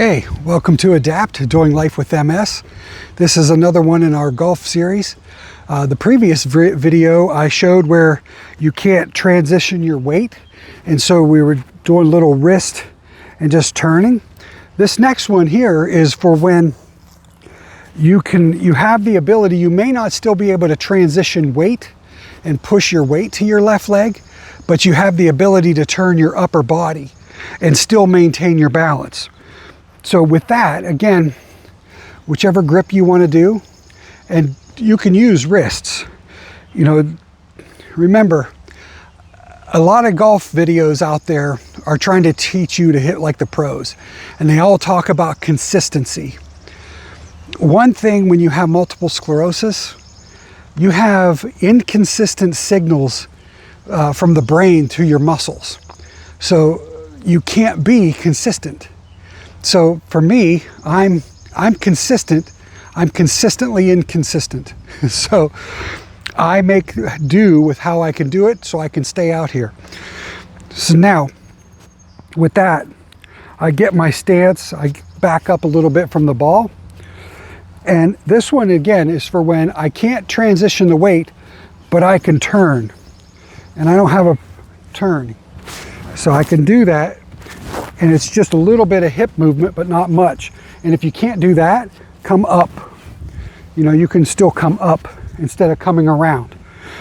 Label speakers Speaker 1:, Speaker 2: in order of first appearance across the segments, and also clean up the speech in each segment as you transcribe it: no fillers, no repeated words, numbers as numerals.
Speaker 1: Okay, welcome to A.D.A.P.T, Doing Life with MS. This is another one in our golf series. The previous video I showed where you can't transition your weight, and so we were doing little wrist and just turning. This next one here is for when you have the ability, you may not still be able to transition weight and push your weight to your left leg, but you have the ability to turn your upper body and still maintain your balance. So with that, again, whichever grip you want to do, and you can use wrists. You know, remember, a lot of golf videos out there are trying to teach you to hit like the pros, and they all talk about consistency. One thing when you have multiple sclerosis, you have inconsistent signals from the brain to your muscles. So you can't be consistent. So for me, I'm consistent. I'm consistently inconsistent. So I make do with how I can do it so I can stay out here. So now, with that, I get my stance, I back up a little bit from the ball. And this one, again, is for when I can't transition the weight, but I can turn. And I don't have a turn. So I can do that. And it's just a little bit of hip movement, but not much. And if you can't do that, come up. You know, you can still come up instead of coming around.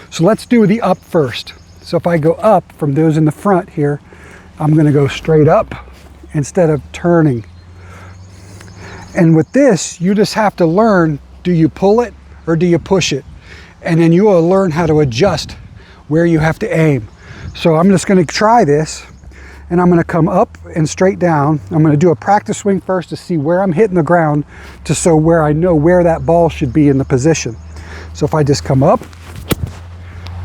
Speaker 1: So let's do the up first. So if I go up from those in the front here, I'm gonna go straight up instead of turning. And with this, you just have to learn, do you pull it or do you push it? And then you will learn how to adjust where you have to aim. So I'm just gonna try this. And I'm going to come up and straight down. I'm going to do a practice swing first to see where I'm hitting the ground, so where I know where that ball should be in the position. So if I just come up,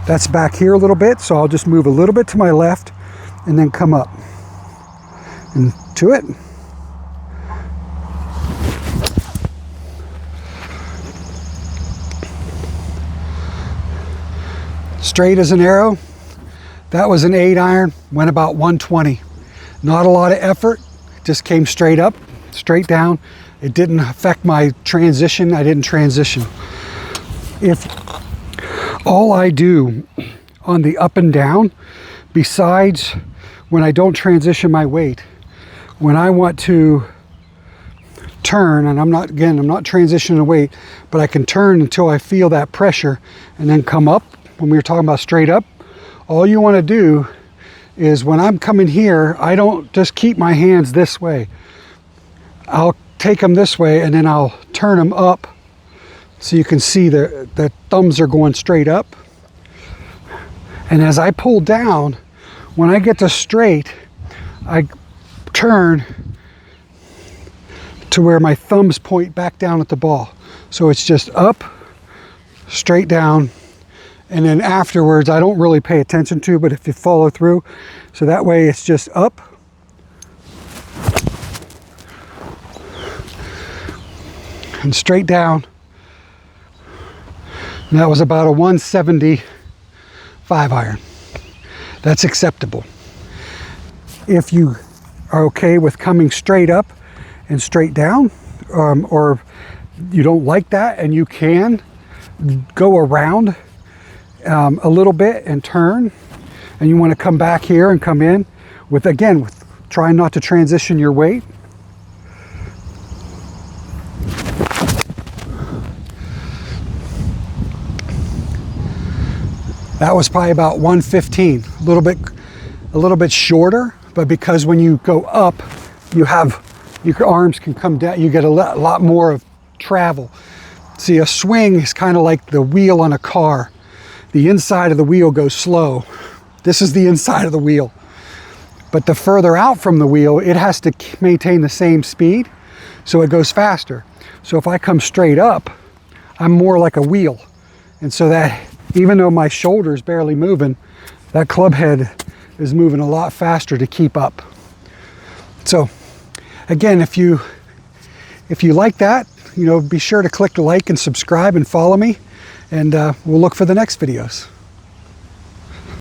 Speaker 1: that's back here a little bit, so I'll just move a little bit to my left and then come up and to it. Straight as an arrow. That was an 8-iron, went about 120. Not a lot of effort, just came straight up, straight down. It didn't affect my transition, I didn't transition. If all I do on the up and down, besides when I don't transition my weight, when I want to turn, and I'm not transitioning the weight, but I can turn until I feel that pressure and then come up, when we were talking about straight up, all you want to do is when I'm coming here, I don't just keep my hands this way. I'll take them this way and then I'll turn them up so you can see the thumbs are going straight up. And as I pull down, when I get to straight, I turn to where my thumbs point back down at the ball. So it's just up, straight down, and then afterwards, I don't really pay attention to, but if you follow through, so that way it's just up. And straight down. And that was about a 175 iron. That's acceptable. If you are okay with coming straight up and straight down, or you don't like that and you can go around a little bit and turn, and you want to come back here and come in with trying not to transition your weight. That was probably about 115, a little bit shorter, but because when you go up, your arms can come down, you get a lot more of travel. See, a swing is kind of like the wheel on a car. The inside of the wheel goes slow. This is the inside of the wheel. But the further out from the wheel, it has to maintain the same speed, so it goes faster. So if I come straight up, I'm more like a wheel. And so that, even though my shoulder's barely moving, that club head is moving a lot faster to keep up. So again, if you like that, you know, be sure to click the like and subscribe and follow me. And we'll look for the next videos.